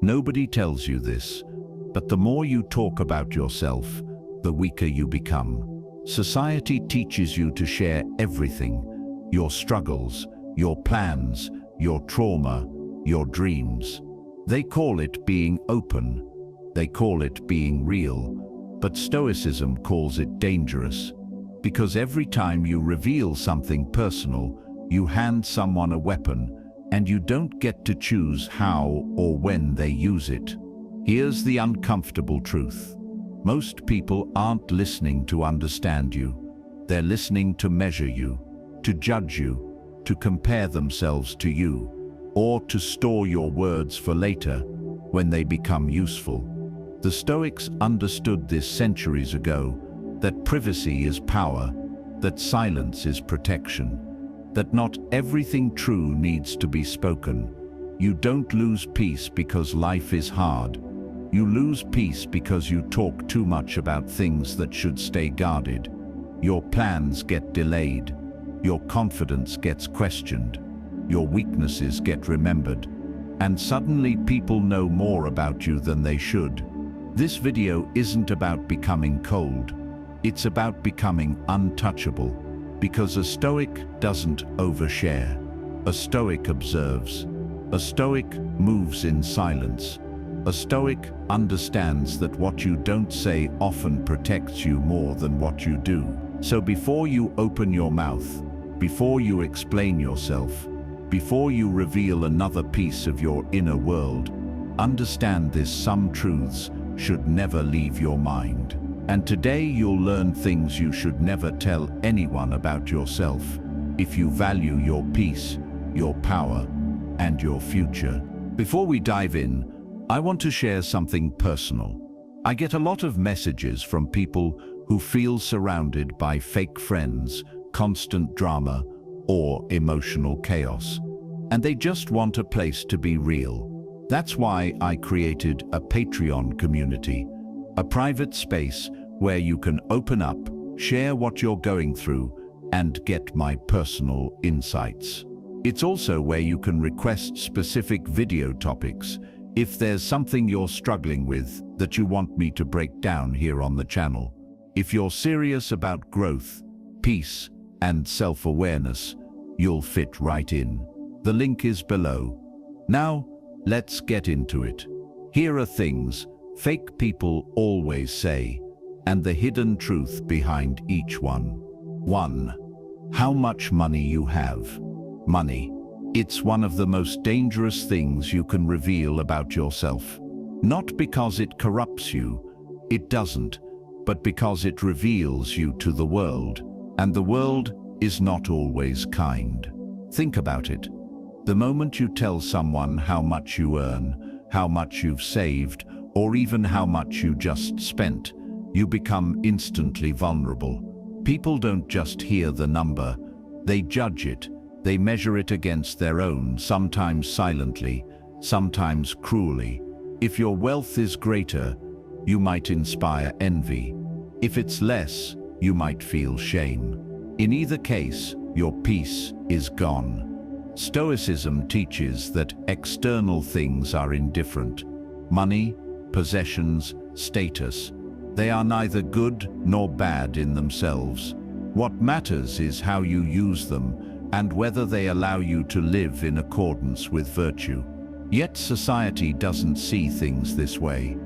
Nobody tells you this, but the more you talk about yourself, the weaker you become. Society teaches you to share everything: your struggles, your plans, your trauma, your dreams. They call it being open. They call it being real. But Stoicism calls it dangerous, because every time you reveal something personal, you hand someone a weapon, and you don't get to choose how or when they use it. Here's the uncomfortable truth. Most people aren't listening to understand you. They're listening to measure you, to judge you, to compare themselves to you, or to store your words for later when they become useful. The Stoics understood this centuries ago, that privacy is power, that silence is protection, that not everything true needs to be spoken. You don't lose peace because life is hard. You lose peace because you talk too much about things that should stay guarded. Your plans get delayed. Your confidence gets questioned. Your weaknesses get remembered. And suddenly people know more about you than they should. This video isn't about becoming cold. It's about becoming untouchable. Because a Stoic doesn't overshare. A Stoic observes. A Stoic moves in silence. A Stoic understands that what you don't say often protects you more than what you do. So before you open your mouth, before you explain yourself, before you reveal another piece of your inner world, understand this: some truths should never leave your mind. And today you'll learn things you should never tell anyone about yourself if you value your peace, your power, and your future. Before we dive in, I want to share something personal. I get a lot of messages from people who feel surrounded by fake friends, constant drama, or emotional chaos, and they just want a place to be real. That's why I created a Patreon community, a private space where you can open up, share what you're going through, and get my personal insights. It's also where you can request specific video topics if there's something you're struggling with that you want me to break down here on the channel. If you're serious about growth, peace, and self-awareness, you'll fit right in. The link is below. Now, let's get into it. Here are things fake people always say, and the hidden truth behind each one. 1. How much money you have. Money. It's one of the most dangerous things you can reveal about yourself. Not because it corrupts you, it doesn't, but because it reveals you to the world. And the world is not always kind. Think about it. The moment you tell someone how much you earn, how much you've saved, or even how much you just spent, you become instantly vulnerable. People don't just hear the number, they judge it. They measure it against their own, sometimes silently, sometimes cruelly. If your wealth is greater, you might inspire envy. If it's less, you might feel shame. In either case, your peace is gone. Stoicism teaches that external things are indifferent. Money, possessions, status, they are neither good nor bad in themselves. What matters is how you use them and whether they allow you to live in accordance with virtue. Yet society doesn't see things this way.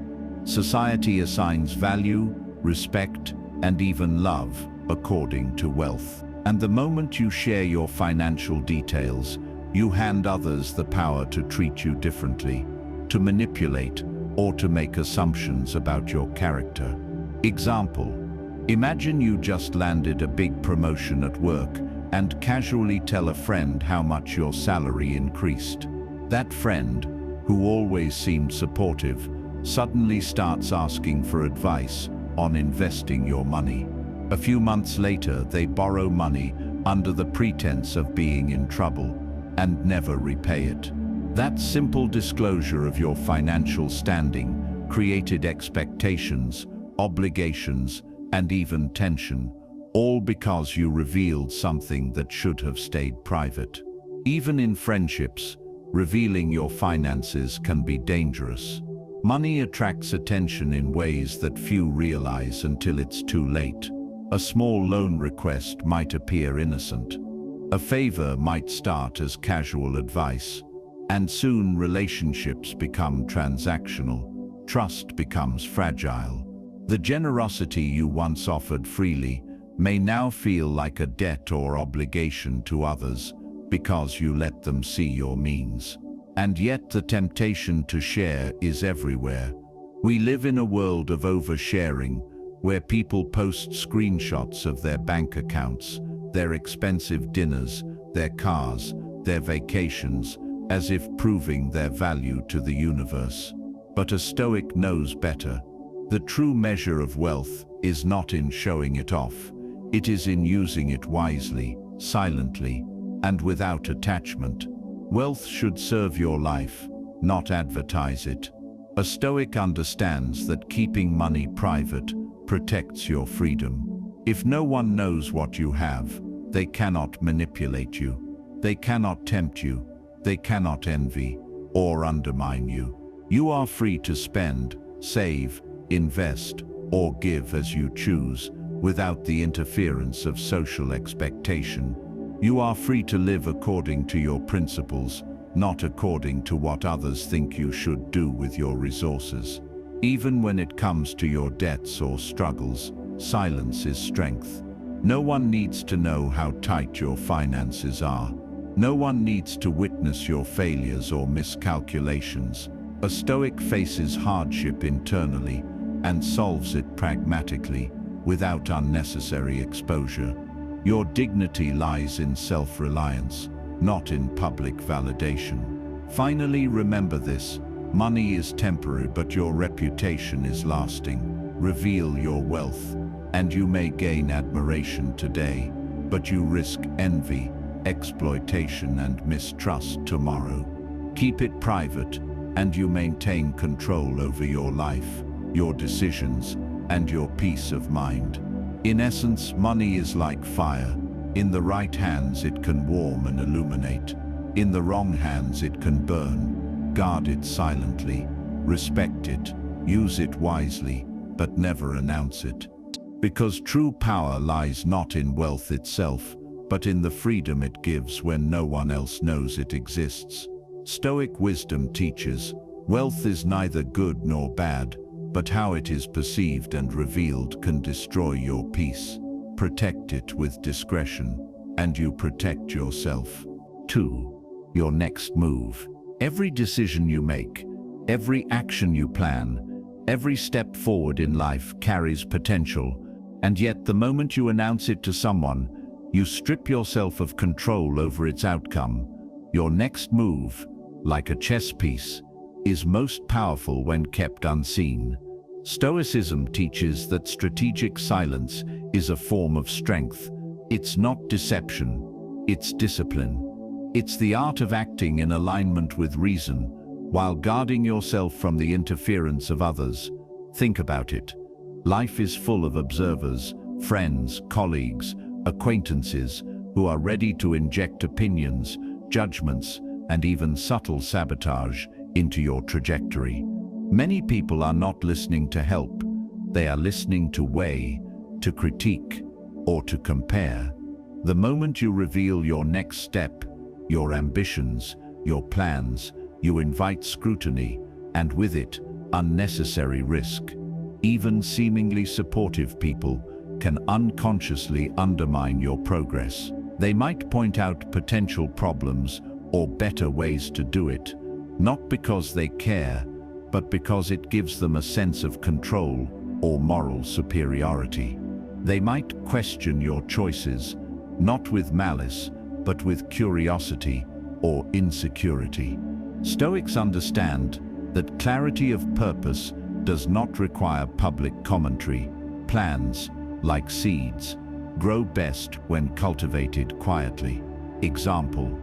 Society assigns value, respect, and even love according to wealth. And the moment you share your financial details, you hand others the power to treat you differently, to manipulate, or to make assumptions about your character. Example: imagine you just landed a big promotion at work and casually tell a friend how much your salary increased. That friend, who always seemed supportive, suddenly starts asking for advice on investing your money. A few months later, they borrow money under the pretense of being in trouble and never repay it. That simple disclosure of your financial standing created expectations, obligations, and even tension, all because you revealed something that should have stayed private. Even in friendships, revealing your finances can be dangerous. Money attracts attention in ways that few realize until it's too late. A small loan request might appear innocent. A favor might start as casual advice, and soon relationships become transactional. Trust becomes fragile. The generosity you once offered freely may now feel like a debt or obligation to others because you let them see your means. And yet the temptation to share is everywhere. We live in a world of oversharing, where people post screenshots of their bank accounts, their expensive dinners, their cars, their vacations, as if proving their value to the universe. But a Stoic knows better. The true measure of wealth is not in showing it off. It is in using it wisely, silently, and without attachment. Wealth should serve your life, not advertise it. A Stoic understands that keeping money private protects your freedom. If no one knows what you have, they cannot manipulate you. They cannot tempt you. They cannot envy or undermine you. You are free to spend, save, invest, or give as you choose, without the interference of social expectation. You are free to live according to your principles, not according to what others think you should do with your resources. Even when it comes to your debts or struggles, silence is strength. No one needs to know how tight your finances are. No one needs to witness your failures or miscalculations. A Stoic faces hardship internally and solves it pragmatically, without unnecessary exposure. Your dignity lies in self-reliance, not in public validation. Finally, remember this: money is temporary, but your reputation is lasting. Reveal your wealth, and you may gain admiration today, but you risk envy, exploitation, and mistrust tomorrow. Keep it private, and you maintain control over your life, your decisions, and your peace of mind. In essence, money is like fire. In the right hands it can warm and illuminate. In the wrong hands it can burn. Guard it silently. Respect it. Use it wisely, but never announce it. Because true power lies not in wealth itself, but in the freedom it gives when no one else knows it exists. Stoic wisdom teaches, wealth is neither good nor bad, but how it is perceived and revealed can destroy your peace. Protect it with discretion, and you protect yourself. 2. Your next move. Every decision you make, every action you plan, every step forward in life carries potential, and yet the moment you announce it to someone, you strip yourself of control over its outcome. Your next move, like a chess piece, is most powerful when kept unseen. Stoicism teaches that strategic silence is a form of strength. It's not deception, it's discipline. It's the art of acting in alignment with reason, while guarding yourself from the interference of others. Think about it. Life is full of observers, friends, colleagues, acquaintances who are ready to inject opinions, judgments, and even subtle sabotage into your trajectory. Many people are not listening to help. They are listening to weigh, to critique, or to compare. The moment you reveal your next step, your ambitions, your plans, you invite scrutiny, and with it, unnecessary risk. Even seemingly supportive people can unconsciously undermine your progress. They might point out potential problems or better ways to do it, not because they care, but because it gives them a sense of control or moral superiority. They might question your choices, not with malice, but with curiosity or insecurity. Stoics understand that clarity of purpose does not require public commentary. Plans, like seeds, grow best when cultivated quietly. Example: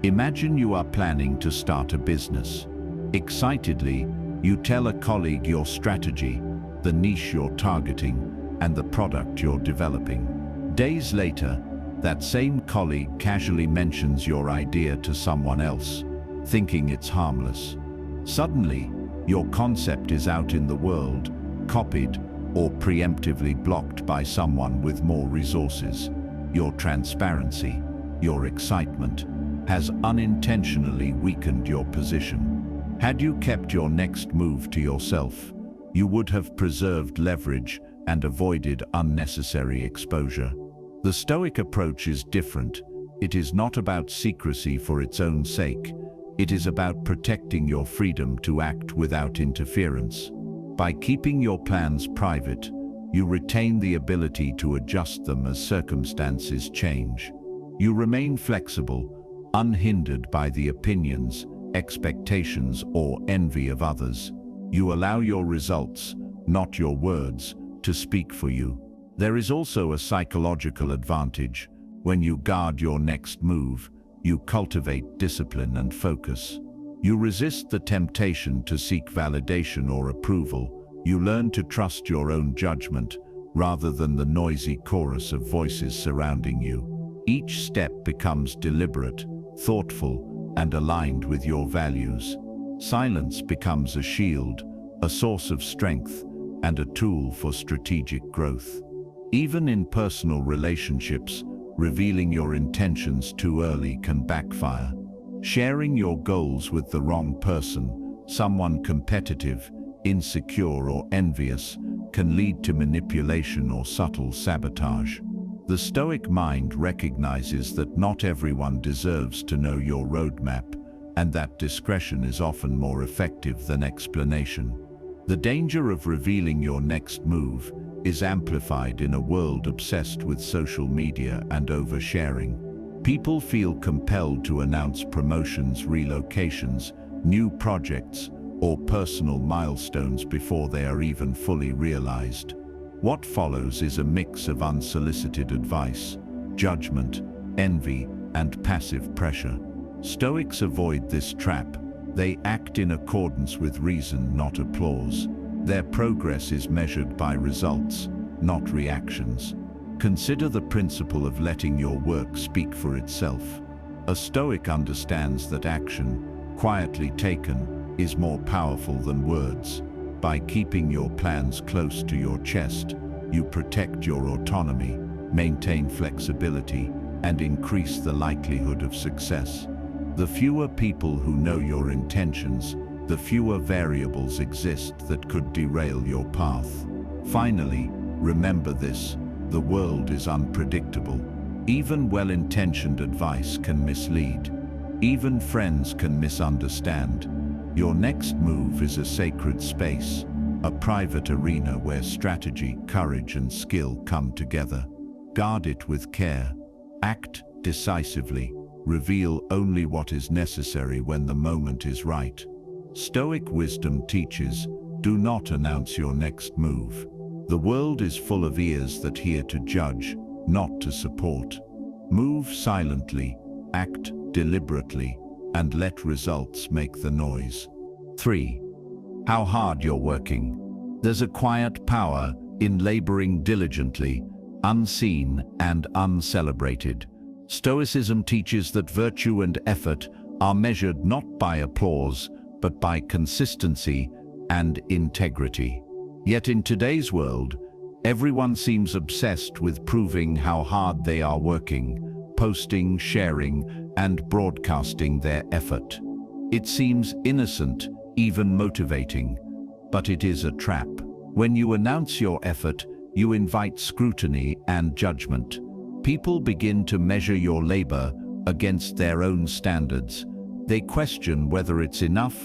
imagine you are planning to start a business. Excitedly, you tell a colleague your strategy, the niche you're targeting, and the product you're developing. Days later, that same colleague casually mentions your idea to someone else. thinking it's harmless. Suddenly, your concept is out in the world, copied or preemptively blocked by someone with more resources. Your transparency, your excitement, has unintentionally weakened your position. Had you kept your next move to yourself, you would have preserved leverage and avoided unnecessary exposure. The Stoic approach is different. It is not about secrecy for its own sake. It is about protecting your freedom to act without interference. By keeping your plans private, you retain the ability to adjust them as circumstances change. You remain flexible, unhindered by the opinions, expectations, or envy of others. You allow your results, not your words, to speak for you. There is also a psychological advantage. When you guard your next move, you cultivate discipline and focus. You resist the temptation to seek validation or approval. You learn to trust your own judgment rather than the noisy chorus of voices surrounding you. Each step becomes deliberate, thoughtful, and aligned with your values. Silence becomes a shield, a source of strength, and a tool for strategic growth. Even in personal relationships, revealing your intentions too early can backfire. Sharing your goals with the wrong person, someone competitive, insecure, or envious, can lead to manipulation or subtle sabotage. The Stoic mind recognizes that not everyone deserves to know your roadmap, and that discretion is often more effective than explanation. The danger of revealing your next move is amplified in a world obsessed with social media and oversharing. People feel compelled to announce promotions, relocations, new projects, or personal milestones before they are even fully realized. What follows is a mix of unsolicited advice, judgment, envy, and passive pressure. Stoics avoid this trap. They act in accordance with reason, not applause. Their progress is measured by results, not reactions. Consider the principle of letting your work speak for itself. A Stoic understands that action, quietly taken, is more powerful than words. By keeping your plans close to your chest, you protect your autonomy, maintain flexibility, and increase the likelihood of success. The fewer people who know your intentions, the fewer variables exist that could derail your path. Finally, remember this: the world is unpredictable. Even well-intentioned advice can mislead. Even friends can misunderstand. Your next move is a sacred space, a private arena where strategy, courage, and skill come together. Guard it with care. Act decisively. Reveal only what is necessary when the moment is right. Stoic wisdom teaches, do not announce your next move. The world is full of ears that hear to judge, not to support. Move silently, act deliberately, and let results make the noise. 3. How hard you're working. There's a quiet power in laboring diligently, unseen and uncelebrated. Stoicism teaches that virtue and effort are measured not by applause, but by consistency and integrity. Yet in today's world, everyone seems obsessed with proving how hard they are working, posting, sharing, and broadcasting their effort. It seems innocent, even motivating, but it is a trap. When you announce your effort, you invite scrutiny and judgment. People begin to measure your labor against their own standards. They question whether it's enough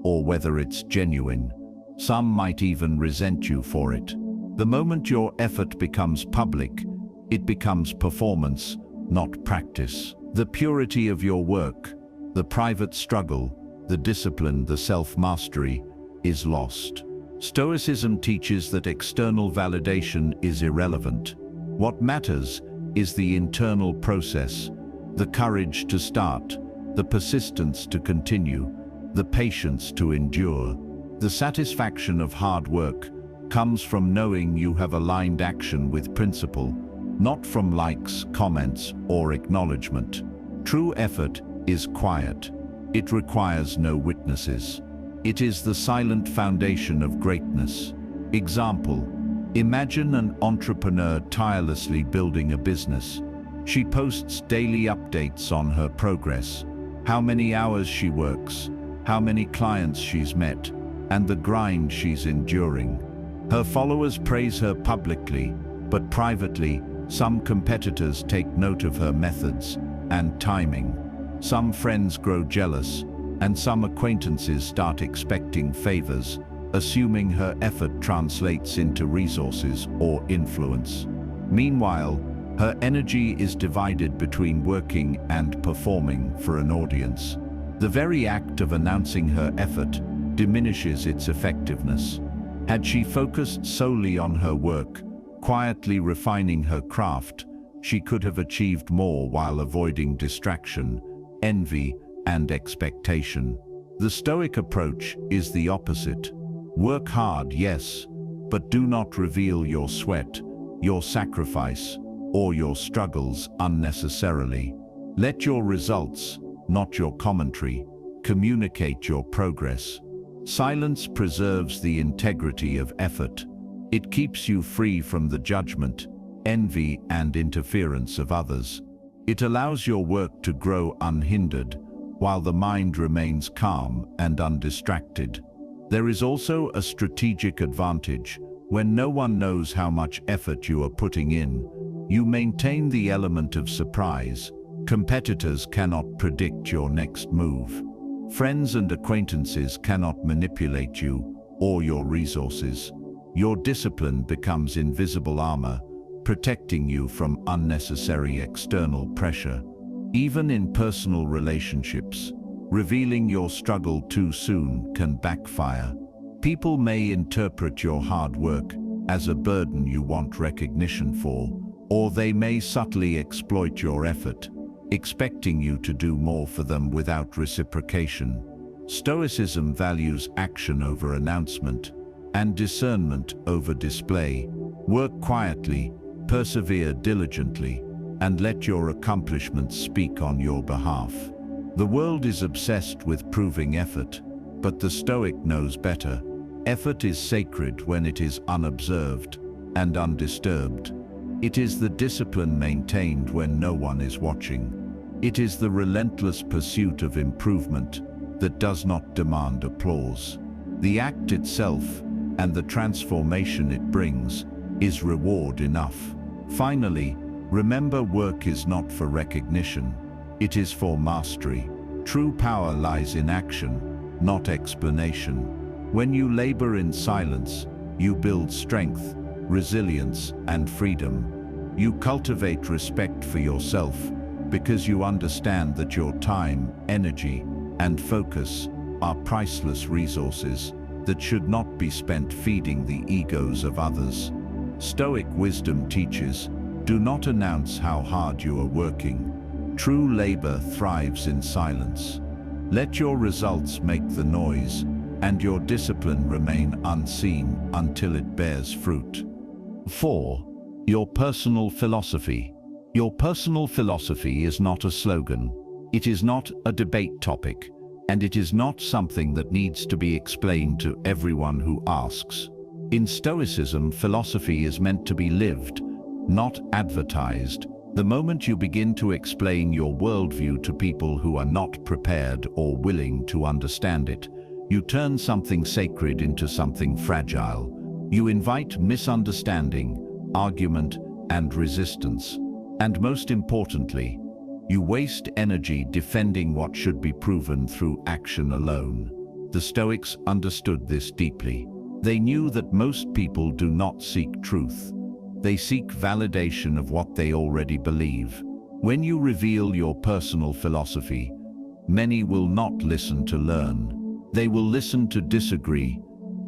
or whether it's genuine. Some might even resent you for it. The moment your effort becomes public, it becomes performance, not practice. The purity of your work, the private struggle, the discipline, the self-mastery, is lost. Stoicism teaches that external validation is irrelevant. What matters is the internal process, the courage to start, the persistence to continue, the patience to endure. The satisfaction of hard work comes from knowing you have aligned action with principle, not from likes, comments, or acknowledgement. True effort is quiet. It requires no witnesses. It is the silent foundation of greatness. Example: imagine an entrepreneur tirelessly building a business. She posts daily updates on her progress, how many hours she works, how many clients she's met, and the grind she's enduring. Her followers praise her publicly, but privately, some competitors take note of her methods and timing. Some friends grow jealous, and some acquaintances start expecting favors, assuming her effort translates into resources or influence. Meanwhile, her energy is divided between working and performing for an audience. The very act of announcing her effort diminishes its effectiveness. Had she focused solely on her work, quietly refining her craft, she could have achieved more while avoiding distraction, envy, and expectation. The Stoic approach is the opposite. Work hard, yes, but do not reveal your sweat, your sacrifice, or your struggles unnecessarily. Let your results, not your commentary, communicate your progress. Silence preserves the integrity of effort. It keeps you free from the judgment, envy, and interference of others. It allows your work to grow unhindered, while the mind remains calm and undistracted. There is also a strategic advantage. When no one knows how much effort you are putting in, you maintain the element of surprise. Competitors cannot predict your next move. Friends and acquaintances cannot manipulate you or your resources. Your discipline becomes invisible armor, protecting you from unnecessary external pressure. Even in personal relationships, revealing your struggle too soon can backfire. People may interpret your hard work as a burden you want recognition for, or they may subtly exploit your effort, expecting you to do more for them without reciprocation. Stoicism values action over announcement and discernment over display. Work quietly, persevere diligently, and let your accomplishments speak on your behalf. The world is obsessed with proving effort, but the Stoic knows better. Effort is sacred when it is unobserved and undisturbed. It is the discipline maintained when no one is watching. It is the relentless pursuit of improvement that does not demand applause. The act itself and the transformation it brings is reward enough. Finally, remember, work is not for recognition. It is for mastery. True power lies in action, not explanation. When you labor in silence, you build strength, resilience, and freedom. You cultivate respect for yourself because you understand that your time, energy, and focus are priceless resources that should not be spent feeding the egos of others. Stoic wisdom teaches, do not announce how hard you are working. True labor thrives in silence. Let your results make the noise, and your discipline remain unseen until it bears fruit. 4. Your personal philosophy. Your personal philosophy is not a slogan. It is not a debate topic, and it is not something that needs to be explained to everyone who asks. In Stoicism, philosophy is meant to be lived, not advertised. The moment you begin to explain your worldview to people who are not prepared or willing to understand it, you turn something sacred into something fragile. You invite misunderstanding, argument, and resistance. And most importantly, you waste energy defending what should be proven through action alone. The Stoics understood this deeply. They knew that most people do not seek truth. They seek validation of what they already believe. When you reveal your personal philosophy, many will not listen to learn. They will listen to disagree,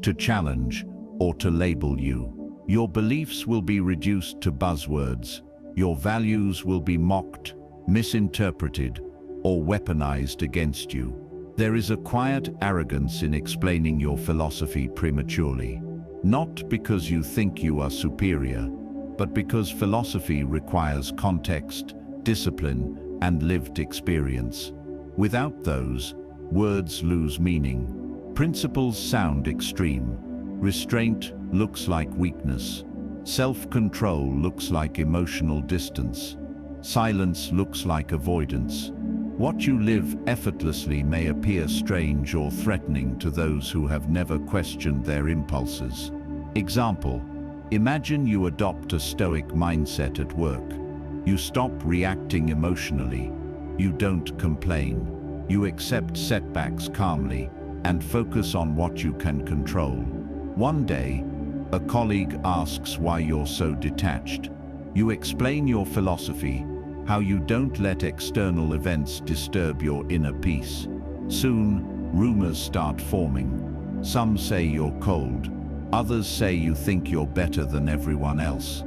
to challenge, or to label you. Your beliefs will be reduced to buzzwords. Your values will be mocked, misinterpreted, or weaponized against you. There is a quiet arrogance in explaining your philosophy prematurely. Not because you think you are superior, but because philosophy requires context, discipline, and lived experience. Without those, words lose meaning. Principles sound extreme. Restraint looks like weakness. Self-control looks like emotional distance. Silence looks like avoidance. What you live effortlessly may appear strange or threatening to those who have never questioned their impulses. Example: imagine you adopt a Stoic mindset at work. You stop reacting emotionally. You don't complain. You accept setbacks calmly and focus on what you can control. One day, a colleague asks why you're so detached. You explain your philosophy, how you don't let external events disturb your inner peace. Soon, rumors start forming. Some say you're cold. Others say you think you're better than everyone else.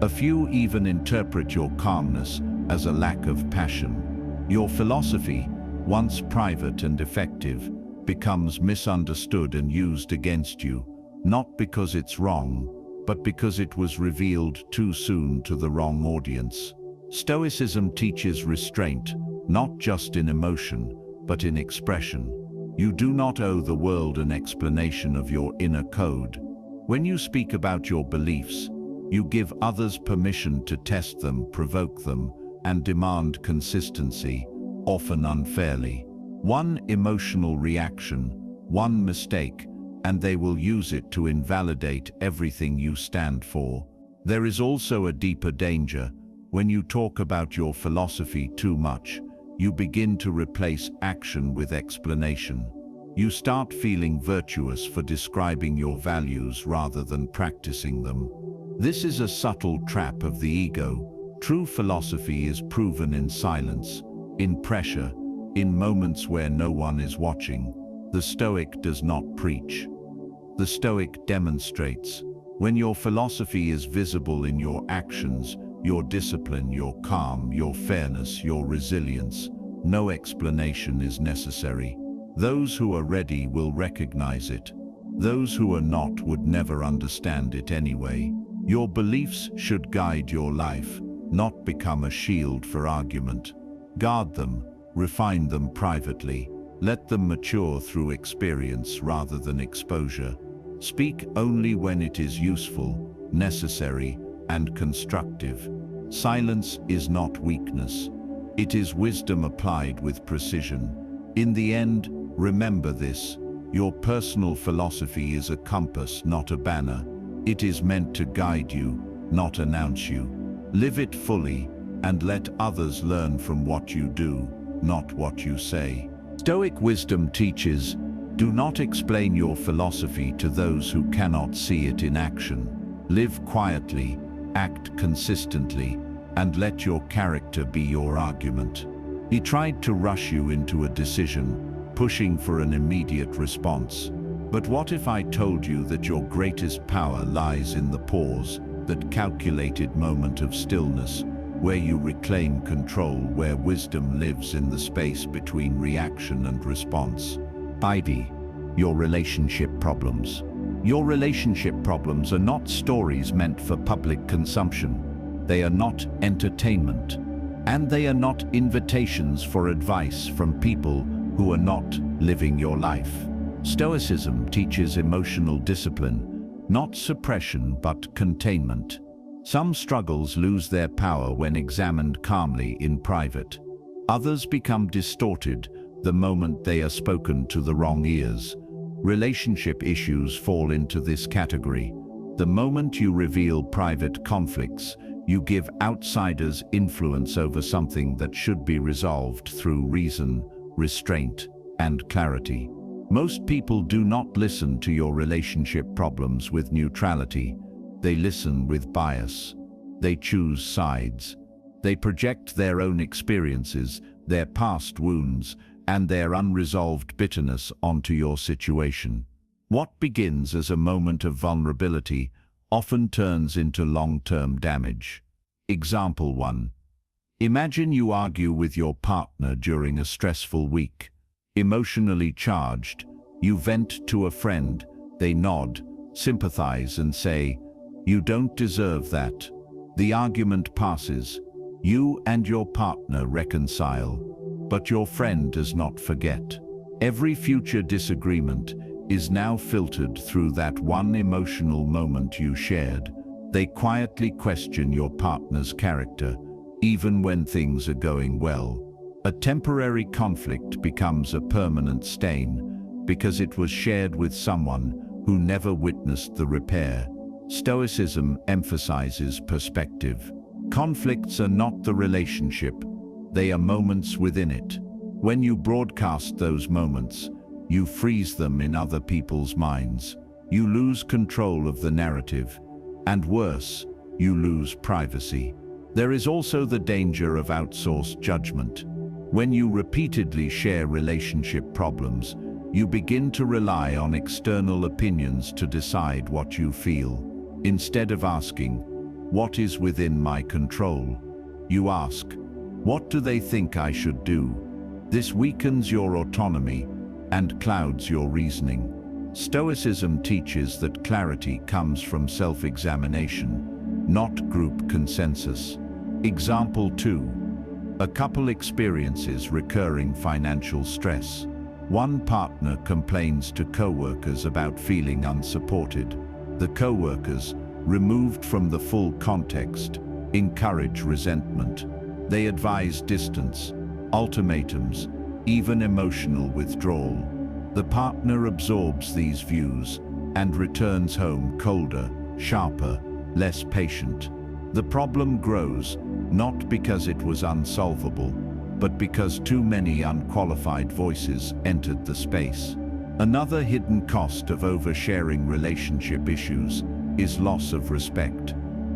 A few even interpret your calmness as a lack of passion. Your philosophy, once private and effective, becomes misunderstood and used against you, not because it's wrong, but because it was revealed too soon to the wrong audience. Stoicism teaches restraint, not just in emotion, but in expression. You do not owe the world an explanation of your inner code. When you speak about your beliefs, you give others permission to test them, provoke them, and demand consistency, often unfairly. One emotional reaction, one mistake, and they will use it to invalidate everything you stand for. There is also a deeper danger. When you talk about your philosophy too much, you begin to replace action with explanation. You start feeling virtuous for describing your values rather than practicing them. This is a subtle trap of the ego. True philosophy is proven in silence, in pressure, in moments where no one is watching. The Stoic does not preach. The Stoic demonstrates. When your philosophy is visible in your actions, your discipline, your calm, your fairness, your resilience, no explanation is necessary. Those who are ready will recognize it. Those who are not would never understand it anyway. Your beliefs should guide your life, not become a shield for argument. Guard them, refine them privately. Let them mature through experience rather than exposure. Speak only when it is useful, necessary, and constructive. Silence is not weakness. It is wisdom applied with precision. In the end, remember this: your personal philosophy is a compass, not a banner. It is meant to guide you, not announce you. Live it fully, and let others learn from what you do, not what you say. Stoic wisdom teaches, do not explain your philosophy to those who cannot see it in action. Live quietly, act consistently, and let your character be your argument. He tried to rush you into a decision, pushing for an immediate response. But what if I told you that your greatest power lies in the pause, that calculated moment of stillness, where you reclaim control, where wisdom lives in the space between reaction and response? Ivy, your relationship problems. Your relationship problems are not stories meant for public consumption. They are not entertainment. And they are not invitations for advice from people who are not living your life. Stoicism teaches emotional discipline, not suppression but containment. Some struggles lose their power when examined calmly in private. Others become distorted the moment they are spoken to the wrong ears. Relationship issues fall into this category. The moment you reveal private conflicts, you give outsiders influence over something that should be resolved through reason, restraint, and clarity. Most people do not listen to your relationship problems with neutrality. They listen with bias. They choose sides. They project their own experiences, their past wounds, and their unresolved bitterness onto your situation. What begins as a moment of vulnerability often turns into long-term damage. Example 1. Imagine you argue with your partner during a stressful week. Emotionally charged, you vent to a friend. They nod, sympathize, and say, "You don't deserve that." The argument passes. You and your partner reconcile, but your friend does not forget. Every future disagreement is now filtered through that one emotional moment you shared. They quietly question your partner's character, even when things are going well. A temporary conflict becomes a permanent stain because it was shared with someone who never witnessed the repair. Stoicism emphasizes perspective. Conflicts are not the relationship, they are moments within it. When you broadcast those moments, you freeze them in other people's minds. You lose control of the narrative, and worse, you lose privacy. There is also the danger of outsourced judgment. When you repeatedly share relationship problems, you begin to rely on external opinions to decide what you feel. Instead of asking, "What is within my control?" you ask, "What do they think I should do?" This weakens your autonomy and clouds your reasoning. Stoicism teaches that clarity comes from self-examination, not group consensus. Example 2. A couple experiences recurring financial stress. One partner complains to co-workers about feeling unsupported. The co-workers, removed from the full context, encourage resentment. They advise distance, ultimatums, even emotional withdrawal. The partner absorbs these views and returns home colder, sharper, less patient. The problem grows, not because it was unsolvable, but because too many unqualified voices entered the space. Another hidden cost of oversharing relationship issues is loss of respect.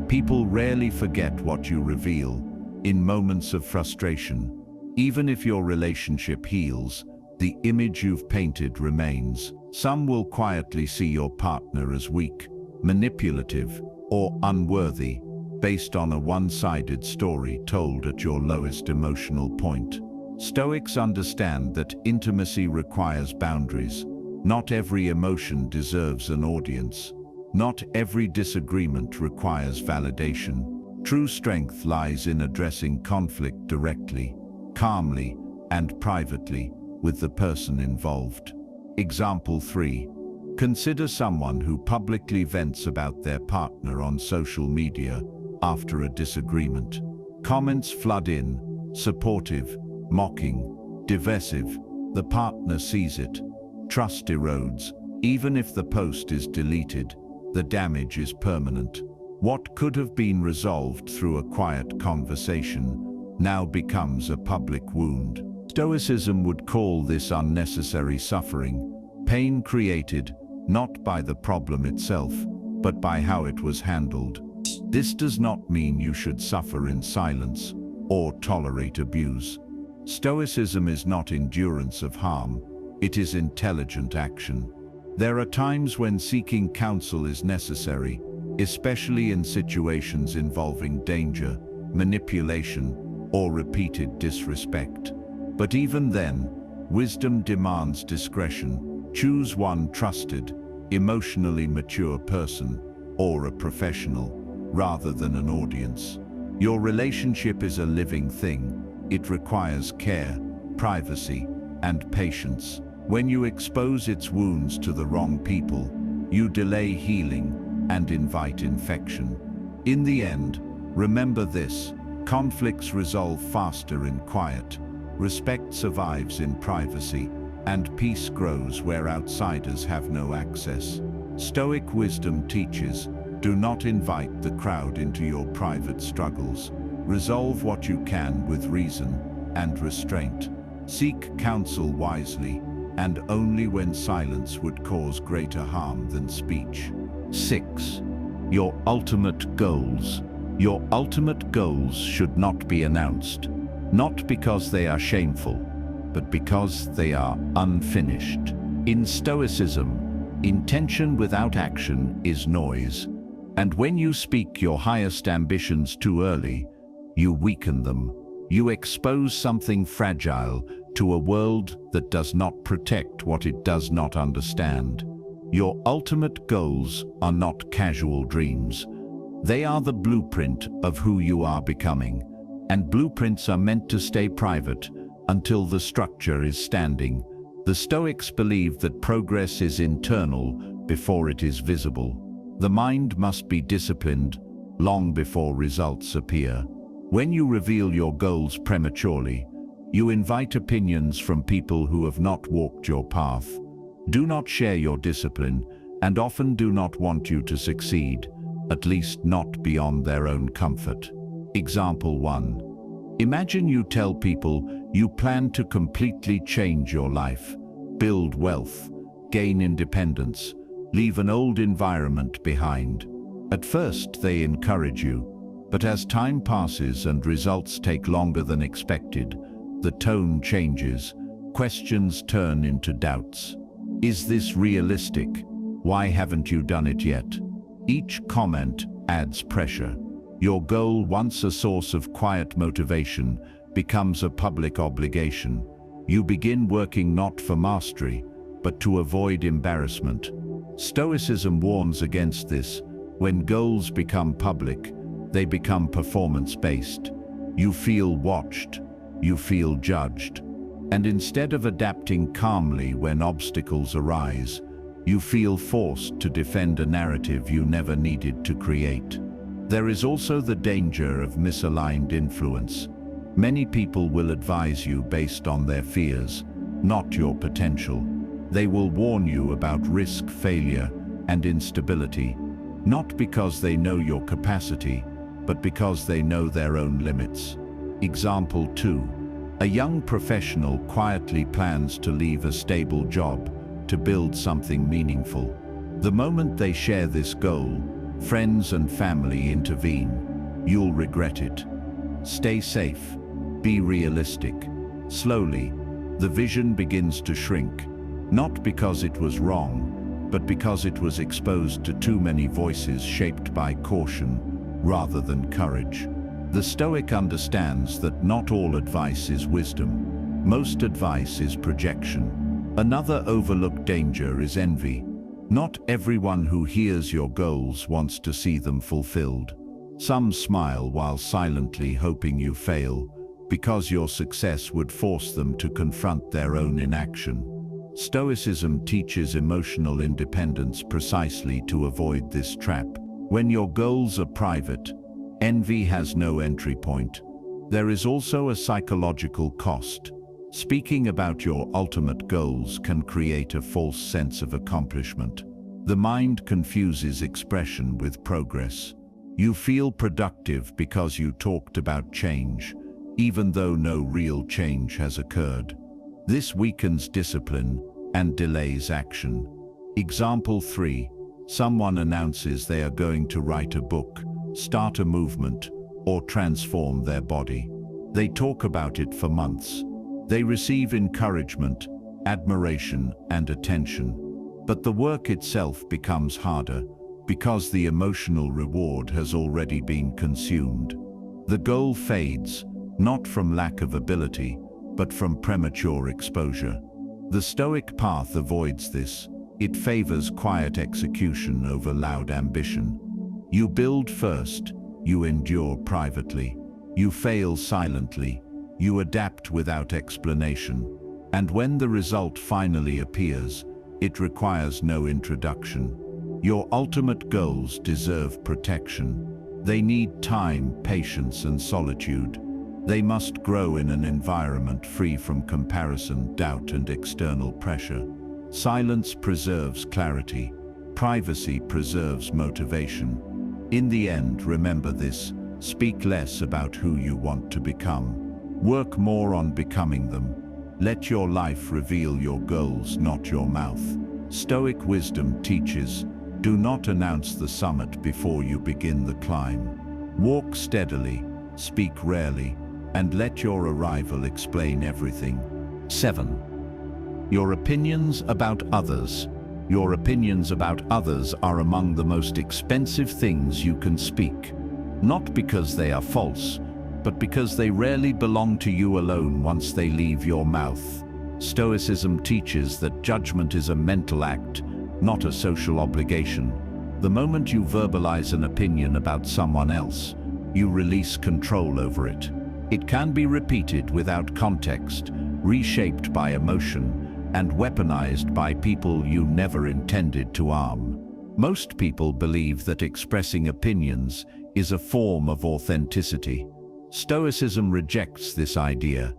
People rarely forget what you reveal. In moments of frustration, even if your relationship heals, the image you've painted remains. Some will quietly see your partner as weak, manipulative, or unworthy, based on a one-sided story told at your lowest emotional point. Stoics understand that intimacy requires boundaries. Not every emotion deserves an audience. Not every disagreement requires validation. True strength lies in addressing conflict directly, calmly, and privately with the person involved. Example 3. Consider someone who publicly vents about their partner on social media after a disagreement. Comments flood in, supportive, mocking, divisive. The partner sees it. Trust erodes. Even if the post is deleted, the damage is permanent. What could have been resolved through a quiet conversation now becomes a public wound. Stoicism would call this unnecessary suffering, pain created not by the problem itself, but by how it was handled. This does not mean you should suffer in silence or tolerate abuse. Stoicism is not endurance of harm, it is intelligent action. There are times when seeking counsel is necessary, especially in situations involving danger, manipulation, or repeated disrespect. But even then, wisdom demands discretion. Choose one trusted, emotionally mature person, or a professional, rather than an audience. Your relationship is a living thing. It requires care, privacy, and patience. When you expose its wounds to the wrong people, you delay healing and invite infection. In the end, remember this: conflicts resolve faster in quiet, respect survives in privacy, and peace grows where outsiders have no access. Stoic wisdom teaches, do not invite the crowd into your private struggles. Resolve what you can with reason and restraint. Seek counsel wisely, and only when silence would cause greater harm than speech. 6. Your ultimate goals. Your ultimate goals should not be announced, not because they are shameful, but because they are unfinished. In Stoicism, intention without action is noise, and when you speak your highest ambitions too early, you weaken them. You expose something fragile to a world that does not protect what it does not understand. Your ultimate goals are not casual dreams. They are the blueprint of who you are becoming, and blueprints are meant to stay private until the structure is standing. The Stoics believe that progress is internal before it is visible. The mind must be disciplined long before results appear. When you reveal your goals prematurely, you invite opinions from people who have not walked your path, do not share your discipline, and often do not want you to succeed, at least not beyond their own comfort. Example 1. Imagine you tell people you plan to completely change your life, build wealth, gain independence, leave an old environment behind. At first, they encourage you, but as time passes and results take longer than expected, the tone changes, questions turn into doubts. Is this realistic? Why haven't you done it yet? Each comment adds pressure. Your goal, once a source of quiet motivation, becomes a public obligation. You begin working not for mastery, but to avoid embarrassment. Stoicism warns against this. When goals become public, they become performance-based. You feel watched, you feel judged. And instead of adapting calmly when obstacles arise, you feel forced to defend a narrative you never needed to create. There is also the danger of misaligned influence. Many people will advise you based on their fears, not your potential. They will warn you about risk, failure, and instability, not because they know your capacity, but because they know their own limits. Example 2. A young professional quietly plans to leave a stable job to build something meaningful. The moment they share this goal, friends and family intervene. You'll regret it. Stay safe. Be realistic. Slowly, the vision begins to shrink, not because it was wrong, but because it was exposed to too many voices shaped by caution rather than courage. The Stoic understands that not all advice is wisdom. Most advice is projection. Another overlooked danger is envy. Not everyone who hears your goals wants to see them fulfilled. Some smile while silently hoping you fail, because your success would force them to confront their own inaction. Stoicism teaches emotional independence precisely to avoid this trap. When your goals are private, envy has no entry point. There is also a psychological cost. Speaking about your ultimate goals can create a false sense of accomplishment. The mind confuses expression with progress. You feel productive because you talked about change, even though no real change has occurred. This weakens discipline and delays action. Example 3. Someone announces they are going to write a book, start a movement, or transform their body. They talk about it for months. They receive encouragement, admiration, and attention. But the work itself becomes harder because the emotional reward has already been consumed. The goal fades, not from lack of ability, but from premature exposure. The Stoic path avoids this. It favors quiet execution over loud ambition. You build first, you endure privately. You fail silently, you adapt without explanation. And when the result finally appears, it requires no introduction. Your ultimate goals deserve protection. They need time, patience, and solitude. They must grow in an environment free from comparison, doubt, and external pressure. Silence preserves clarity. Privacy preserves motivation. In the end, remember this: speak less about who you want to become. Work more on becoming them. Let your life reveal your goals, not your mouth. Stoic wisdom teaches, do not announce the summit before you begin the climb. Walk steadily, speak rarely, and let your arrival explain everything. 7. Your opinions about others. Your opinions about others are among the most expensive things you can speak. Not because they are false, but because they rarely belong to you alone once they leave your mouth. Stoicism teaches that judgment is a mental act, not a social obligation. The moment you verbalize an opinion about someone else, you release control over it. It can be repeated without context, reshaped by emotion, and weaponized by people you never intended to harm. Most people believe that expressing opinions is a form of authenticity. Stoicism rejects this idea.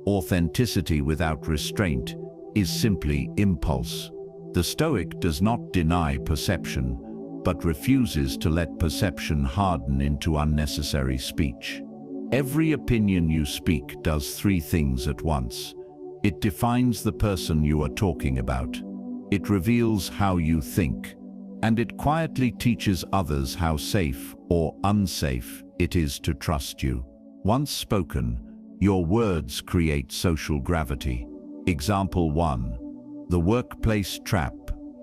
Authenticity without restraint is simply impulse. The Stoic does not deny perception, but refuses to let perception harden into unnecessary speech. Every opinion you speak does three things at once. It defines the person you are talking about. It reveals how you think, and it quietly teaches others how safe or unsafe it is to trust you. Once spoken, your words create social gravity. Example 1. The workplace trap.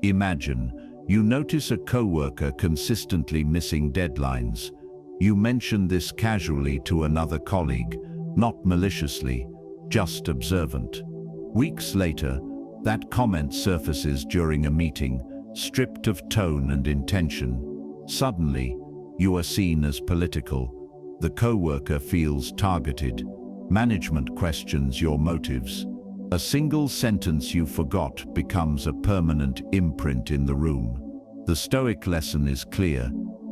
Imagine you notice a coworker consistently missing deadlines. You mention this casually to another colleague, not maliciously, just observant. Weeks later, that comment surfaces during a meeting, stripped of tone and intention. Suddenly, you are seen as political. The coworker feels targeted. Management questions your motives. A single sentence you forgot becomes a permanent imprint in the room. The Stoic lesson is clear.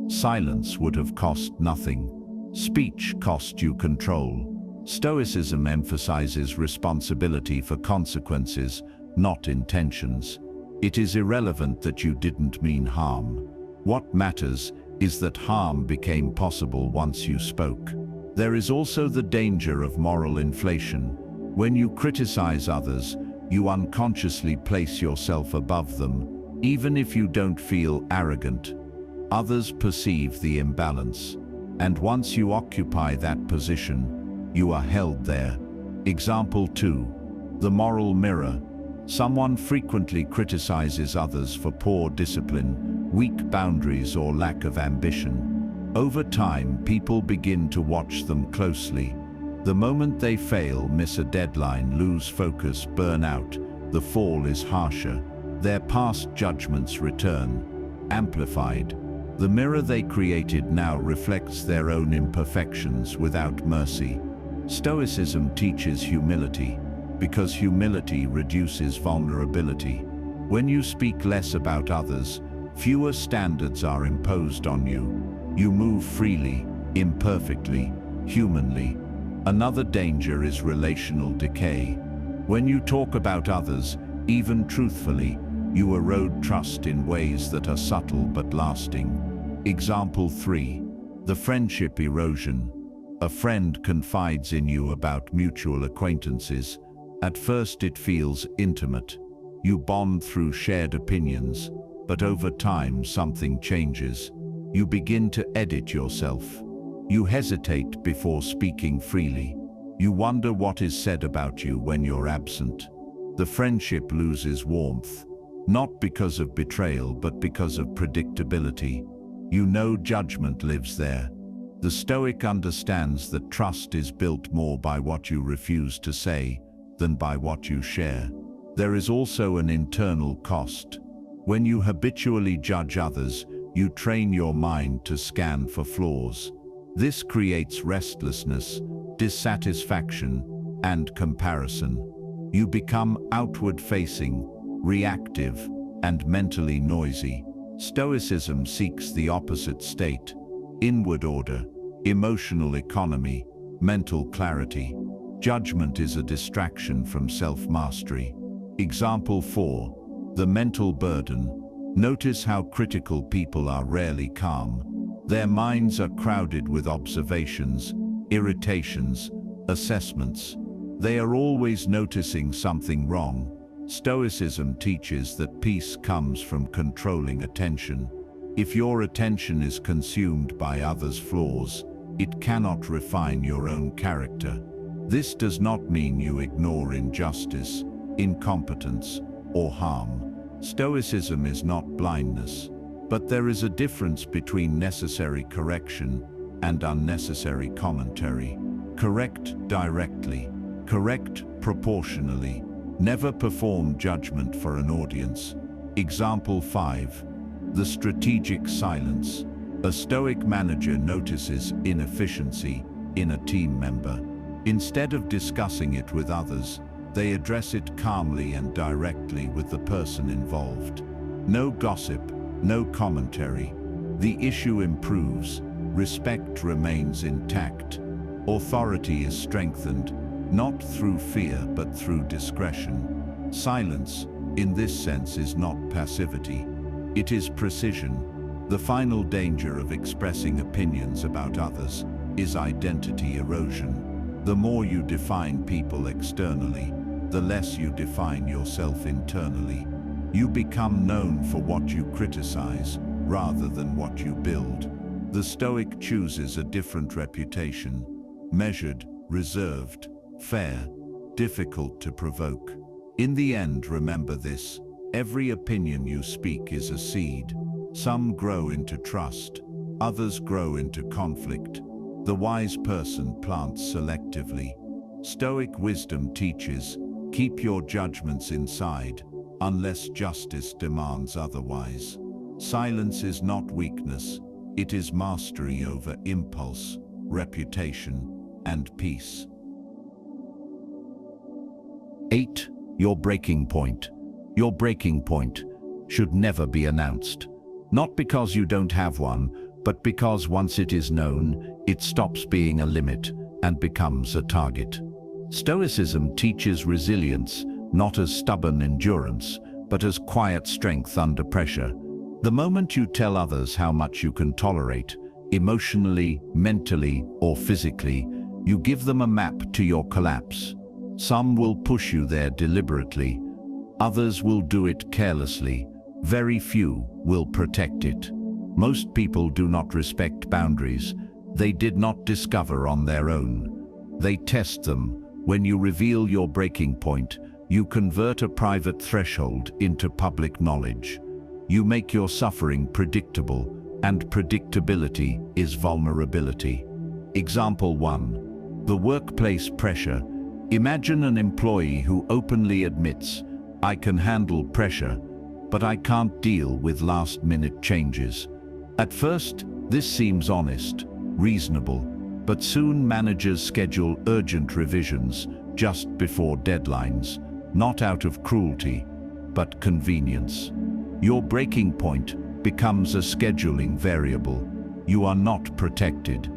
Silence would have cost nothing. Speech cost you control. Stoicism emphasizes responsibility for consequences, not intentions. It is irrelevant that you didn't mean harm. What matters is that harm became possible once you spoke. There is also the danger of moral inflation. When you criticize others, you unconsciously place yourself above them, even if you don't feel arrogant. Others perceive the imbalance, and once you occupy that position, you are held there. Example 2. The moral mirror. Someone frequently criticizes others for poor discipline, weak boundaries, or lack of ambition. Over time, people begin to watch them closely. The moment they fail, miss a deadline, lose focus, burn out, the fall is harsher. Their past judgments return, amplified. The mirror they created now reflects their own imperfections without mercy. Stoicism teaches humility, because humility reduces vulnerability. When you speak less about others, fewer standards are imposed on you. You move freely, imperfectly, humanly. Another danger is relational decay. When you talk about others, even truthfully, you erode trust in ways that are subtle but lasting. Example 3. The friendship erosion. A friend confides in you about mutual acquaintances. At first it feels intimate. You bond through shared opinions, but over time something changes. You begin to edit yourself. You hesitate before speaking freely. You wonder what is said about you when you're absent. The friendship loses warmth, not because of betrayal but because of predictability. You know judgment lives there. The Stoic understands that trust is built more by what you refuse to say than by what you share. There is also an internal cost. When you habitually judge others, you train your mind to scan for flaws. This creates restlessness, dissatisfaction, and comparison. You become outward-facing, reactive, and mentally noisy. Stoicism seeks the opposite state: inward order, emotional economy, mental clarity. Judgment is a distraction from self-mastery. Example 4. The mental burden. Notice how critical people are rarely calm. Their minds are crowded with observations, irritations, assessments. They are always noticing something wrong. Stoicism teaches that peace comes from controlling attention. If your attention is consumed by others' flaws, it cannot refine your own character. This does not mean you ignore injustice, incompetence, or harm. Stoicism is not blindness, but there is a difference between necessary correction and unnecessary commentary. Correct directly, correct proportionally. Never perform judgment for an audience. Example 5. The strategic silence. A Stoic manager notices inefficiency in a team member. Instead of discussing it with others, They address it calmly and directly with the person involved. No gossip, no commentary. The issue improves, respect remains intact. Authority is strengthened, not through fear but through discretion. Silence, in this sense, is not passivity. It is precision. The final danger of expressing opinions about others is identity erosion. The more you define people externally, the less you define yourself internally. You become known for what you criticize, rather than what you build. The Stoic chooses a different reputation: measured, reserved, fair, difficult to provoke. In the end, remember this: every opinion you speak is a seed. Some grow into trust, others grow into conflict. The wise person plants selectively. Stoic wisdom teaches, keep your judgments inside, unless justice demands otherwise. Silence is not weakness, it is mastery over impulse, reputation, and peace. 8. Your breaking point. Your breaking point should never be announced. Not because you don't have one, but because once it is known, it stops being a limit and becomes a target. Stoicism teaches resilience, not as stubborn endurance, but as quiet strength under pressure. The moment you tell others how much you can tolerate, emotionally, mentally, or physically, you give them a map to your collapse. Some will push you there deliberately, others will do it carelessly, very few will protect it. Most people do not respect boundaries. They did not discover on their own. They test them. When you reveal your breaking point, you convert a private threshold into public knowledge. You make your suffering predictable, and predictability is vulnerability. Example 1. The workplace pressure. Imagine an employee who openly admits, "I can handle pressure, but I can't deal with last-minute changes." At first, this seems honest, reasonable, but soon managers schedule urgent revisions just before deadlines, not out of cruelty, but convenience. Your breaking point becomes a scheduling variable. You are not protected.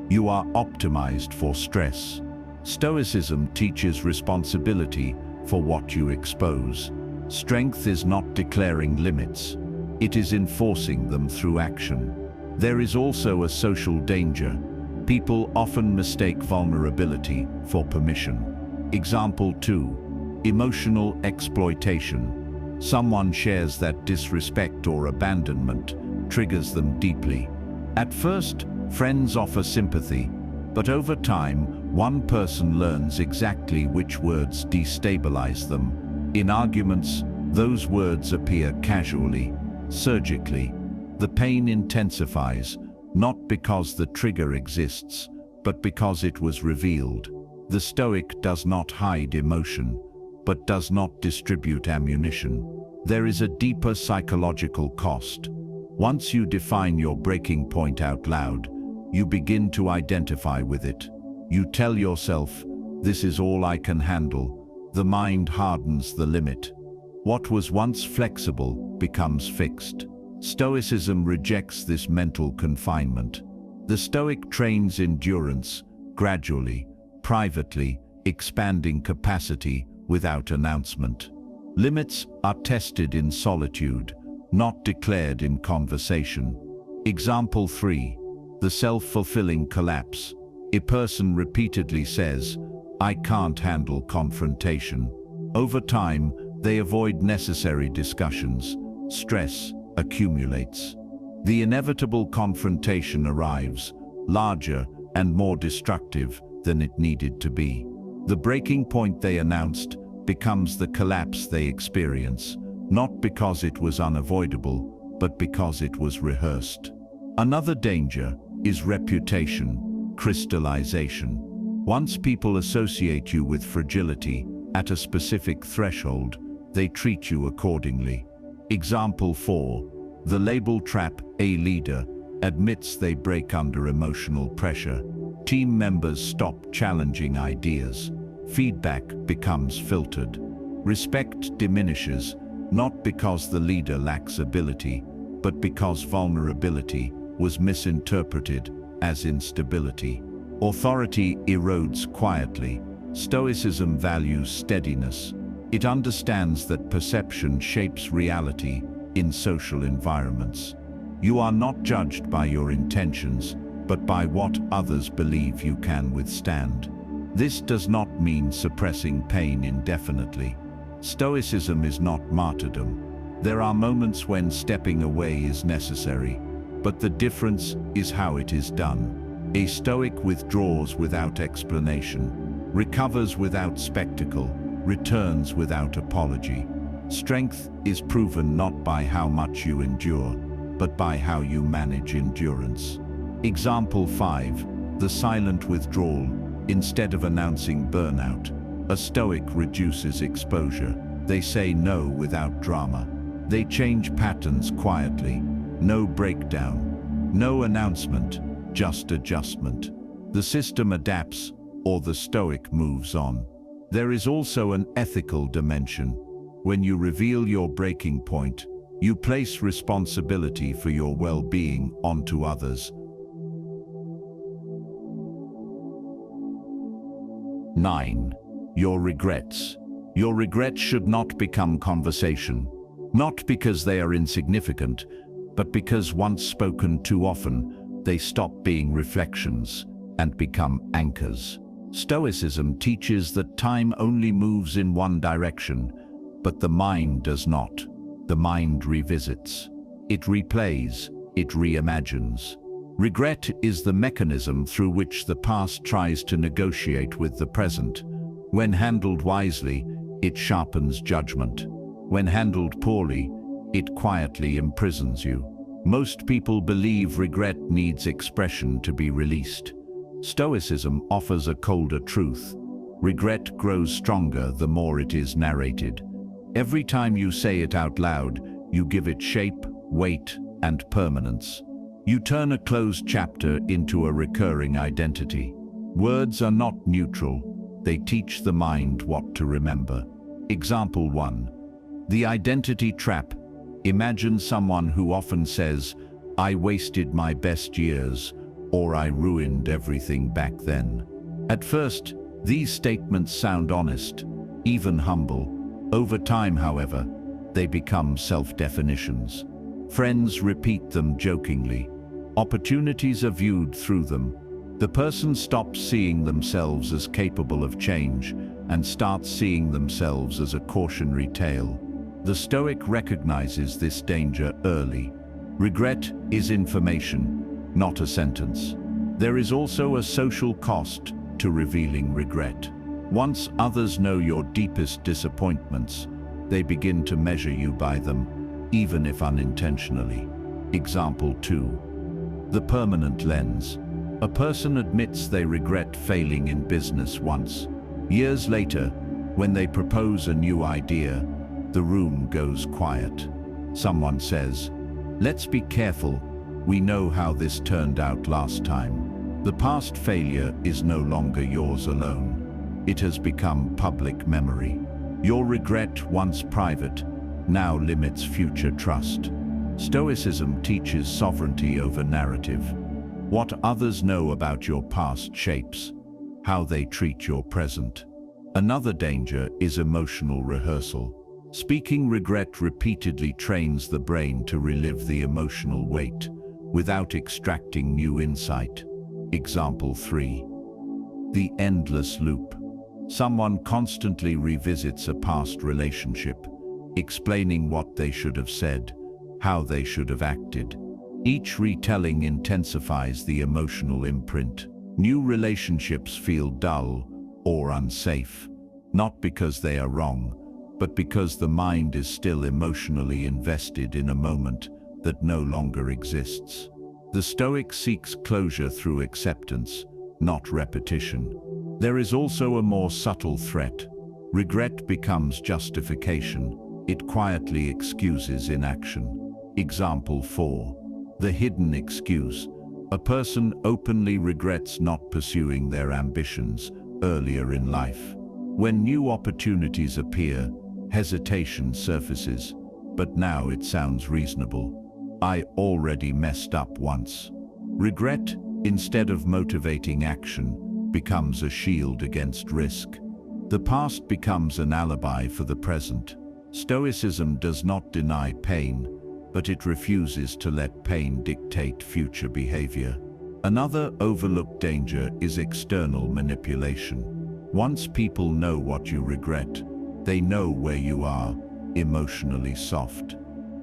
You are optimized for stress. Stoicism teaches responsibility for what you expose. Strength is not declaring limits. It is enforcing them through action. There is also a social danger. People often mistake vulnerability for permission. Example 2. Emotional exploitation. Someone shares that disrespect or abandonment triggers them deeply. At first, friends offer sympathy, but over time, one person learns exactly which words destabilize them. In arguments, those words appear casually, surgically. The pain intensifies, not because the trigger exists, but because it was revealed. The Stoic does not hide emotion, but does not distribute ammunition. There is a deeper psychological cost. Once you define your breaking point out loud, you begin to identify with it. You tell yourself, "This is all I can handle." The mind hardens the limit. What was once flexible becomes fixed. Stoicism rejects this mental confinement. The Stoic trains endurance, gradually, privately, expanding capacity without announcement. Limits are tested in solitude, not declared in conversation. Example 3. The self-fulfilling collapse. A person repeatedly says, "I can't handle confrontation." Over time, they avoid necessary discussions. Stress accumulates. The inevitable confrontation arrives, larger and more destructive than it needed to be. The breaking point they announced becomes the collapse they experience, not because it was unavoidable, but because it was rehearsed. Another danger is reputation, crystallization. Once people associate you with fragility at a specific threshold, they treat you accordingly. Example 4. The label trap. A leader admits they break under emotional pressure. Team members stop challenging ideas. feedback becomes filtered. Respect diminishes, not because the leader lacks ability, but because vulnerability was misinterpreted as instability. Authority erodes quietly. Stoicism values steadiness. It understands that perception shapes reality in social environments. You are not judged by your intentions, but by what others believe you can withstand. This does not mean suppressing pain indefinitely. Stoicism is not martyrdom. There are moments when stepping away is necessary, but the difference is how it is done. A Stoic withdraws without explanation, recovers without spectacle, returns without apology. Strength is proven not by how much you endure, but by how you manage endurance. Example 5. The silent withdrawal. Instead of announcing burnout, a Stoic reduces exposure. They say no without drama. They change patterns quietly. No breakdown, no announcement, just adjustment. The system adapts, or the Stoic moves on. There is also an ethical dimension. When you reveal your breaking point, you place responsibility for your well-being onto others. 9. Your regrets. Your regrets should not become conversation. Not because they are insignificant, but because once spoken too often, they stop being reflections and become anchors. Stoicism teaches that time only moves in one direction, but the mind does not. The mind revisits. It replays. It reimagines. Regret is the mechanism through which the past tries to negotiate with the present. When handled wisely, it sharpens judgment. When handled poorly, it quietly imprisons you. Most people believe regret needs expression to be released. Stoicism offers a colder truth. Regret grows stronger the more it is narrated. Every time you say it out loud, you give it shape, weight, and permanence. You turn a closed chapter into a recurring identity. Words are not neutral. They teach the mind what to remember. Example 1. The identity trap. Imagine someone who often says, "I wasted my best years," or "I ruined everything back then." At first, these statements sound honest, even humble. Over time, however, they become self-definitions. Friends repeat them jokingly. Opportunities are viewed through them. The person stops seeing themselves as capable of change and starts seeing themselves as a cautionary tale. The Stoic recognizes this danger early. Regret is information, not a sentence. There is also a social cost to revealing regret. Once others know your deepest disappointments, they begin to measure you by them, even if unintentionally. Example 2. The permanent lens. A person admits they regret failing in business once. Years later, when they propose a new idea, the room goes quiet. Someone says, "Let's be careful. We know how this turned out last time." The past failure is no longer yours alone. It has become public memory. Your regret, once private, now limits future trust. Stoicism teaches sovereignty over narrative. What others know about your past shapes how they treat your present. Another danger is emotional rehearsal. Speaking regret repeatedly trains the brain to relive the emotional weight without extracting new insight. Example 3. The endless loop. Someone constantly revisits a past relationship, explaining what they should have said, how they should have acted. Each retelling intensifies the emotional imprint. New relationships feel dull or unsafe, not because they are wrong, but because the mind is still emotionally invested in a moment that no longer exists. The Stoic seeks closure through acceptance, not repetition. There is also a more subtle threat. Regret becomes justification. It quietly excuses inaction. Example 4. The hidden excuse. A person openly regrets not pursuing their ambitions earlier in life. When new opportunities appear, hesitation surfaces, but now it sounds reasonable. I already messed up once. Regret, instead of motivating action, becomes a shield against risk. The past becomes an alibi for the present. Stoicism does not deny pain, but it refuses to let pain dictate future behavior. Another overlooked danger is external manipulation. Once people know what you regret, they know where you are, emotionally soft.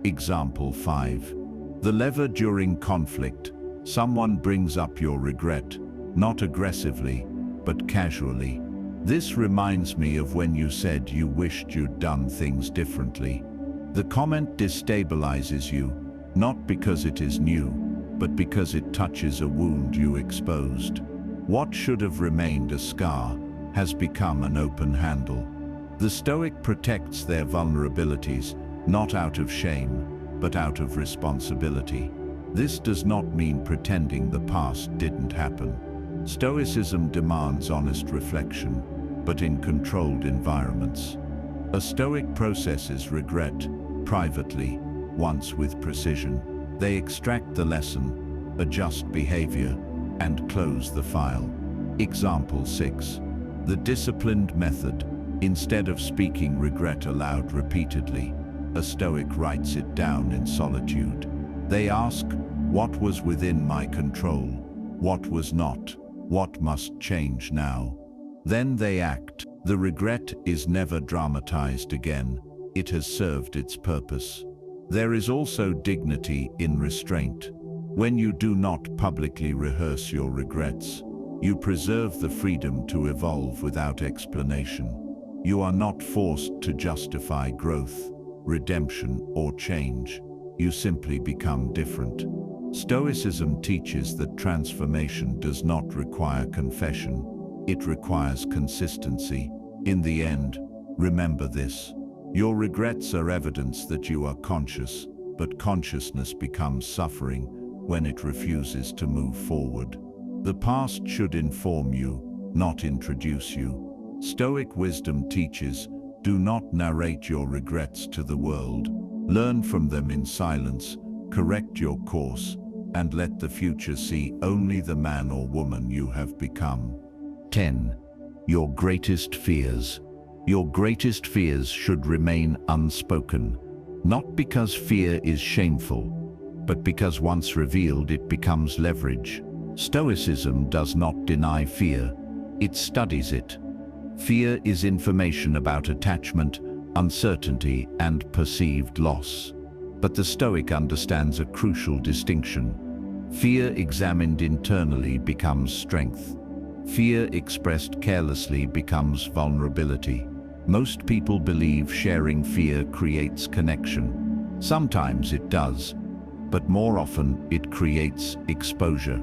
Example 5. The lever during conflict. Someone brings up your regret, not aggressively, but casually. This reminds me of when you said you wished you'd done things differently. The comment destabilizes you, not because it is new, but because it touches a wound you exposed. What should have remained a scar has become an open handle. The Stoic protects their vulnerabilities, not out of shame, but out of responsibility. This does not mean pretending the past didn't happen. Stoicism demands honest reflection, but in controlled environments. A Stoic processes regret privately, once with precision. They extract the lesson, adjust behavior, and close the file. Example 6. The disciplined method. Instead of speaking regret aloud repeatedly, a Stoic writes it down in solitude. They ask, what was within my control? What was not? What must change now? Then they act. The regret is never dramatized again. It has served its purpose. There is also dignity in restraint. When you do not publicly rehearse your regrets, you preserve the freedom to evolve without explanation. You are not forced to justify growth, redemption, or change. You simply become different. Stoicism teaches that transformation does not require confession. It requires consistency. In the end, remember this. Your regrets are evidence that you are conscious, but consciousness becomes suffering when it refuses to move forward. The past should inform you, not introduce you. Stoic wisdom teaches, do not narrate your regrets to the world. Learn from them in silence, correct your course, and let the future see only the man or woman you have become. 10. Your greatest fears. Your greatest fears should remain unspoken, not because fear is shameful, but because once revealed it becomes leverage. Stoicism does not deny fear, it studies it. Fear is information about attachment, uncertainty, and perceived loss. But the Stoic understands a crucial distinction. Fear examined internally becomes strength. Fear expressed carelessly becomes vulnerability. Most people believe sharing fear creates connection. Sometimes it does, but more often it creates exposure.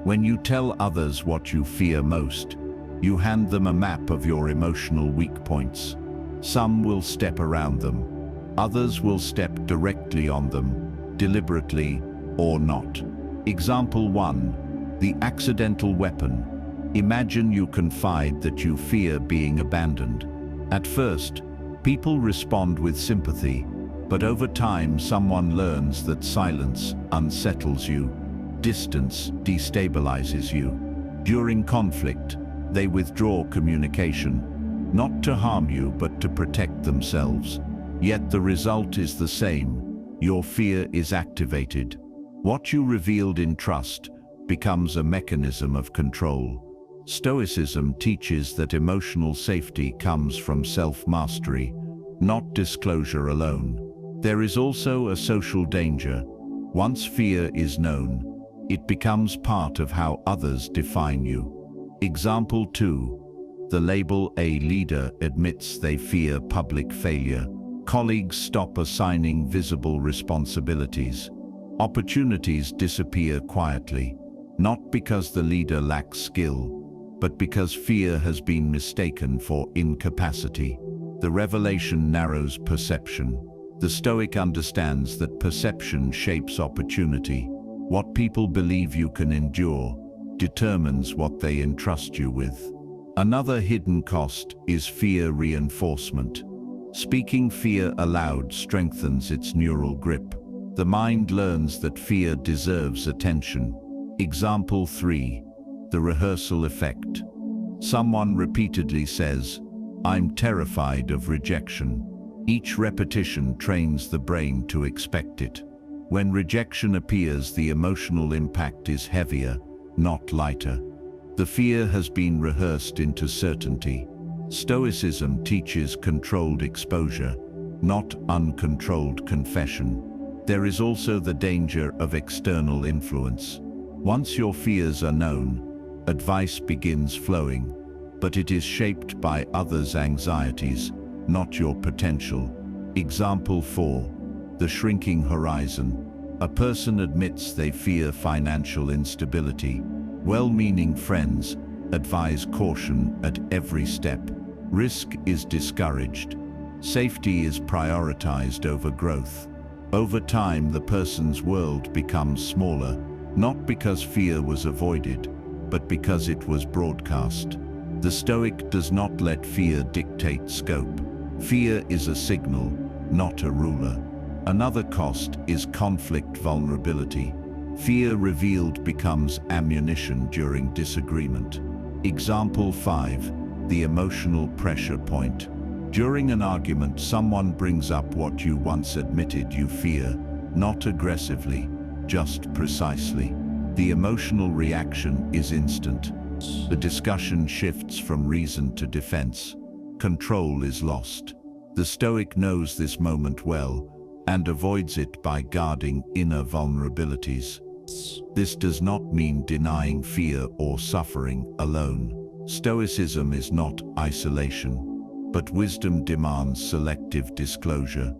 When you tell others what you fear most, you hand them a map of your emotional weak points. Some will step around them. Others will step directly on them, deliberately or not. Example 1. The accidental weapon. Imagine you confide that you fear being abandoned. At first, people respond with sympathy, but over time someone learns that silence unsettles you, distance destabilizes you. During conflict, they withdraw communication, not to harm you but to protect themselves. Yet the result is the same. Your fear is activated. What you revealed in trust becomes a mechanism of control. Stoicism teaches that emotional safety comes from self-mastery, not disclosure alone. There is also a social danger. Once fear is known, it becomes part of how others define you. Example 2. The label a leader admits they fear public failure. Colleagues stop assigning visible responsibilities. Opportunities disappear quietly, not because the leader lacks skill, but because fear has been mistaken for incapacity. The revelation narrows perception. The Stoic understands that perception shapes opportunity. What people believe you can endure determines what they entrust you with. Another hidden cost is fear reinforcement. Speaking fear aloud strengthens its neural grip. The mind learns that fear deserves attention. Example 3. The rehearsal effect. Someone repeatedly says, "I'm terrified of rejection." Each repetition trains the brain to expect it. When rejection appears, the emotional impact is heavier, not lighter. The fear has been rehearsed into certainty. Stoicism teaches controlled exposure, not uncontrolled confession. There is also the danger of external influence. Once your fears are known, advice begins flowing, but it is shaped by others' anxieties, not your potential. Example 4. The shrinking horizon. A person admits they fear financial instability. Well-meaning friends advise caution at every step. Risk is discouraged. Safety is prioritized over growth. Over time, the person's world becomes smaller, not because fear was avoided, but because it was broadcast. The Stoic does not let fear dictate scope. Fear is a signal, not a ruler. Another cost is conflict vulnerability. Fear revealed becomes ammunition during disagreement. Example 5. The emotional pressure point. During an argument, someone brings up what you once admitted you fear, not aggressively, just precisely. The emotional reaction is instant. The discussion shifts from reason to defense. Control is lost. The Stoic knows this moment well and avoids it by guarding inner vulnerabilities. This does not mean denying fear or suffering alone. Stoicism is not isolation, but wisdom demands selective disclosure.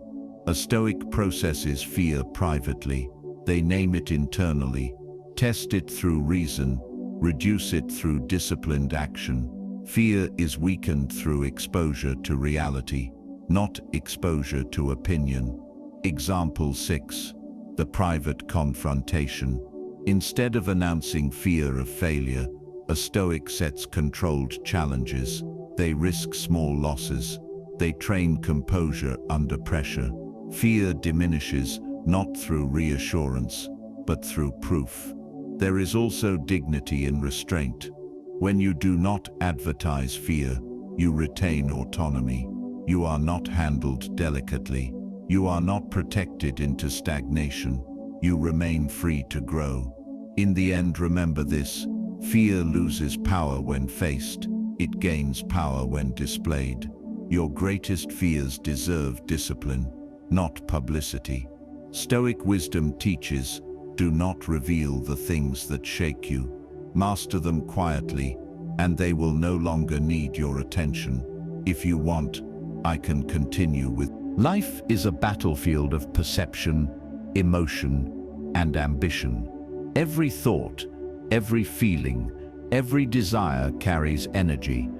A Stoic processes fear privately. They name it internally, test it through reason, reduce it through disciplined action. Fear is weakened through exposure to reality, not exposure to opinion. Example 6. The private confrontation. Instead of announcing fear of failure, a Stoic sets controlled challenges. They risk small losses. They train composure under pressure. Fear diminishes not through reassurance, but through proof. There is also dignity in restraint. When you do not advertise fear, you retain autonomy. You are not handled delicately. You are not protected into stagnation. You remain free to grow. In the end, remember this: fear loses power when faced. It gains power when displayed. Your greatest fears deserve discipline, not publicity. Stoic wisdom teaches, do not reveal the things that shake you. Master them quietly, and they will no longer need your attention. If you want, I can continue with. Life is a battlefield of perception, emotion, and ambition. Every thought, every feeling, every desire carries energy.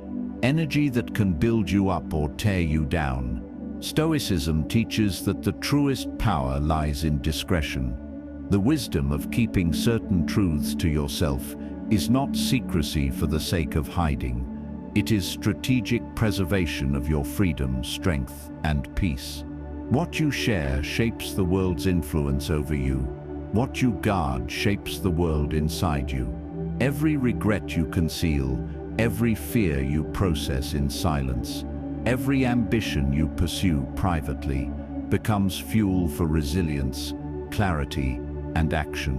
Energy that can build you up or tear you down. Stoicism teaches that the truest power lies in discretion. The wisdom of keeping certain truths to yourself is not secrecy for the sake of hiding. It is strategic preservation of your freedom, strength, and peace. What you share shapes the world's influence over you. What you guard shapes the world inside you. Every regret you conceal, every fear you process in silence, every ambition you pursue privately becomes fuel for resilience, clarity, and action.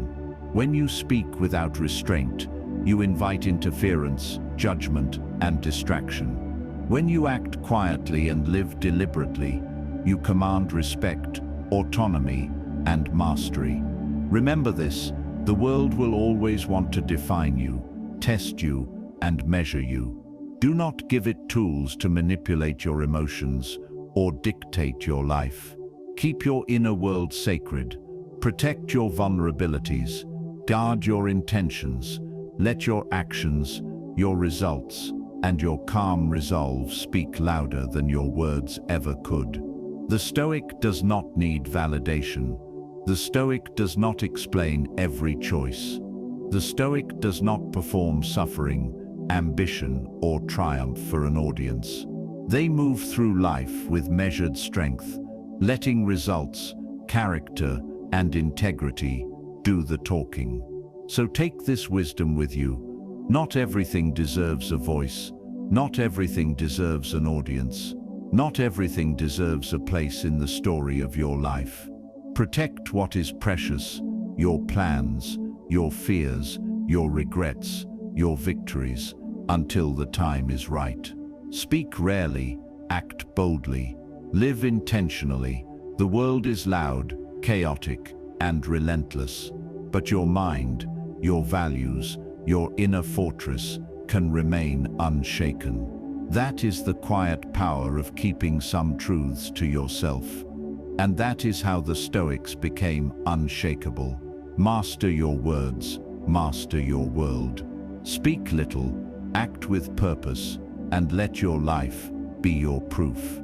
When you speak without restraint, you invite interference, judgment, and distraction. When you act quietly and live deliberately, you command respect, autonomy, and mastery. Remember this: the world will always want to define you, test you, and measure you. Do not give it tools to manipulate your emotions or dictate your life. Keep your inner world sacred. Protect your vulnerabilities. Guard your intentions. Let your actions, your results, and your calm resolve speak louder than your words ever could. The Stoic does not need validation. The Stoic does not explain every choice. The Stoic does not perform suffering. ambition, or triumph for an audience. They move through life with measured strength, letting results, character, and integrity do the talking. So take this wisdom with you. Not everything deserves a voice. Not everything deserves an audience. Not everything deserves a place in the story of your life. Protect what is precious, your plans, your fears, your regrets, your victories, until the time is right. Speak rarely, act boldly, live intentionally. The world is loud, chaotic, and relentless, but your mind, your values, your inner fortress can remain unshaken. That is the quiet power of keeping some truths to yourself. And that is how the Stoics became unshakable. Master your words, master your world. Speak little, act with purpose, and let your life be your proof.